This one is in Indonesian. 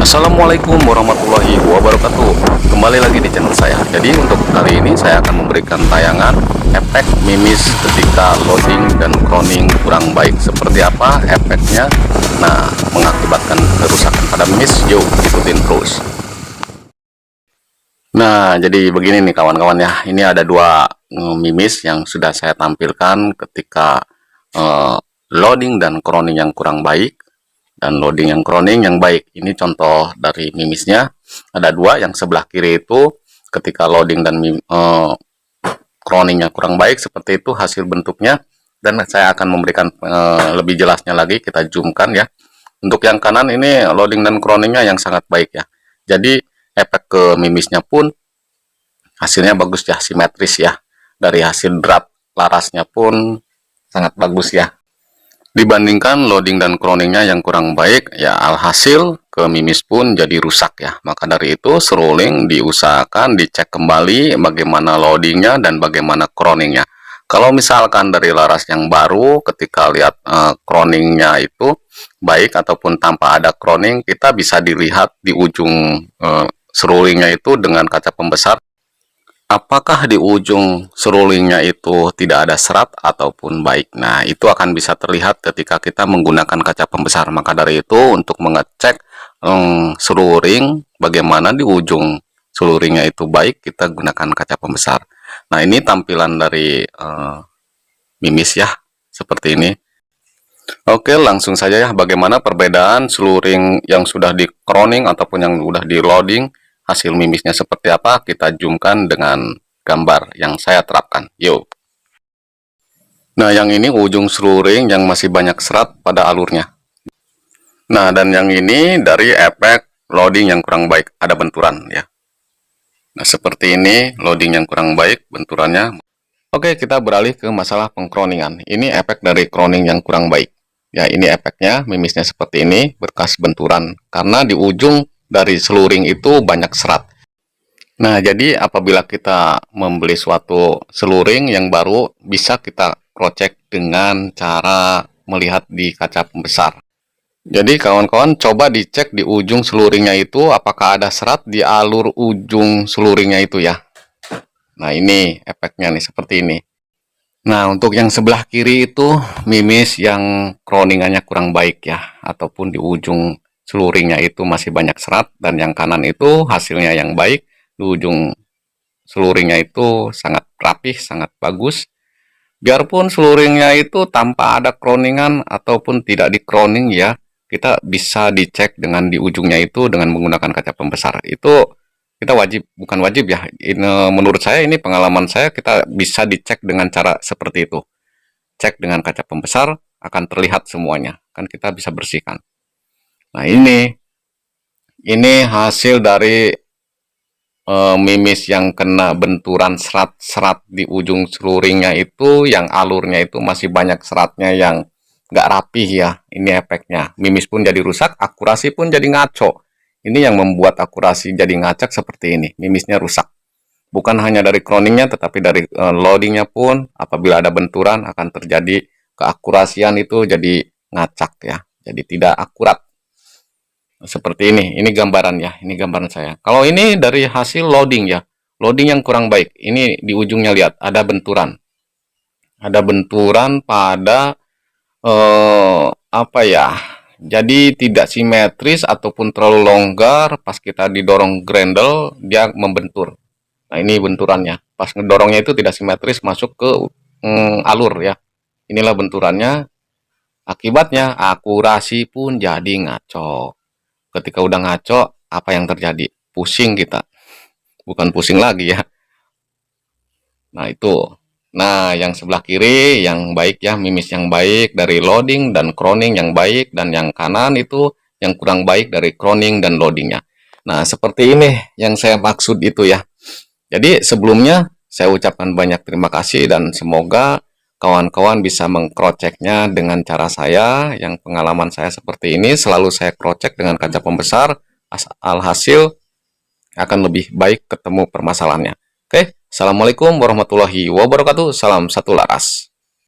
Assalamualaikum warahmatullahi wabarakatuh. Kembali lagi di channel saya. Jadi untuk kali ini saya akan memberikan tayangan efek mimis ketika loading dan cloning kurang baik. Seperti apa efeknya? Nah, mengakibatkan kerusakan pada mimis. Yuk, ikutin terus. Nah, jadi begini nih kawan-kawan ya. Ini ada dua mimis yang sudah saya tampilkan ketika loading dan cloning yang kurang baik dan loading yang cloning yang baik. Ini contoh dari mimisnya. Ada dua, yang sebelah kiri itu ketika loading dan cloningnya kurang baik, seperti itu hasil bentuknya. Dan saya akan memberikan lebih jelasnya lagi, kita zoomkan ya. Untuk yang kanan ini loading dan cloningnya yang sangat baik ya. Jadi efek ke mimisnya pun hasilnya bagus ya, simetris ya. Dari hasil drat larasnya pun sangat bagus ya. Dibandingkan loading dan cloningnya yang kurang baik, ya alhasil ke mimis pun jadi rusak ya. Maka dari itu seruling diusahakan dicek kembali bagaimana loadingnya dan bagaimana cloningnya. Kalau misalkan dari laras yang baru, ketika lihat cloningnya itu baik ataupun tanpa ada cloning, kita bisa dilihat di ujung serulingnya itu dengan kaca pembesar. Apakah di ujung serulingnya itu tidak ada serat ataupun baik. Nah, itu akan bisa terlihat ketika kita menggunakan kaca pembesar. Maka dari itu, untuk mengecek seluring bagaimana di ujung seluringnya itu baik, kita gunakan kaca pembesar. Nah, ini tampilan dari mimis ya, seperti ini. Oke, langsung saja ya, bagaimana perbedaan seluring yang sudah di cloning ataupun yang sudah di loading. Hasil mimisnya seperti apa, kita zoomkan dengan gambar yang saya terapkan. Yuk. Nah, yang ini ujung seluring yang masih banyak serat pada alurnya. Nah, dan yang ini dari efek loading yang kurang baik, ada benturan ya. Nah, seperti ini loading yang kurang baik, benturannya. Oke, kita beralih ke masalah pengcloningan. Ini efek dari cloning yang kurang baik. Ya, ini efeknya, mimisnya seperti ini, bekas benturan. Karena di ujung dari seluring itu banyak serat. Nah, jadi apabila kita membeli suatu seluring yang baru, bisa kita crosscheck dengan cara melihat di kaca pembesar. Jadi kawan-kawan coba dicek di ujung seluringnya itu apakah ada serat di alur ujung seluringnya itu ya. Nah, ini efeknya nih seperti ini. Nah, untuk yang sebelah kiri itu mimis yang cloningannya kurang baik ya, ataupun di ujung seluringnya itu masih banyak serat, dan yang kanan itu hasilnya yang baik, di ujung seluringnya itu sangat rapih, sangat bagus. Biarpun seluringnya itu tanpa ada cloningan ataupun tidak di cloning ya, kita bisa dicek dengan di ujungnya itu dengan menggunakan kaca pembesar. Itu kita wajib, bukan wajib ya, menurut saya ini pengalaman saya, kita bisa dicek dengan cara seperti itu. Cek dengan kaca pembesar, akan terlihat semuanya, kan kita bisa bersihkan. Nah, ini hasil dari mimis yang kena benturan serat-serat di ujung seluringnya itu, yang alurnya itu masih banyak seratnya yang nggak rapih ya. Ini efeknya, mimis pun jadi rusak, akurasi pun jadi ngaco. Ini yang membuat akurasi jadi ngacak seperti ini, mimisnya rusak. Bukan hanya dari cloningnya, tetapi dari loadingnya pun, apabila ada benturan akan terjadi keakurasian itu jadi ngacak ya, jadi tidak akurat. Seperti ini gambaran ya, ini gambaran saya. Kalau ini dari hasil loading ya, loading yang kurang baik. Ini di ujungnya lihat, ada benturan. Ada benturan pada, apa ya, jadi tidak simetris ataupun terlalu longgar. Pas kita didorong grendel dia membentur. Nah, ini benturannya, pas ngedorongnya itu tidak simetris masuk ke alur ya. Inilah benturannya, akibatnya akurasi pun jadi ngaco. Ketika udah ngaco, apa yang terjadi? Pusing kita, bukan pusing lagi ya. Nah, itu. Nah, yang sebelah kiri yang baik ya, mimis yang baik dari loading dan cloning yang baik, dan yang kanan itu yang kurang baik dari cloning dan loadingnya. Nah, seperti ini yang saya maksud itu ya. Jadi sebelumnya saya ucapkan banyak terima kasih, dan semoga kawan-kawan bisa mengcrosschecknya dengan cara saya, yang pengalaman saya seperti ini, selalu saya crosscheck dengan kaca pembesar, alhasil akan lebih baik ketemu permasalahannya. Oke. Assalamualaikum warahmatullahi wabarakatuh. Salam satu laras.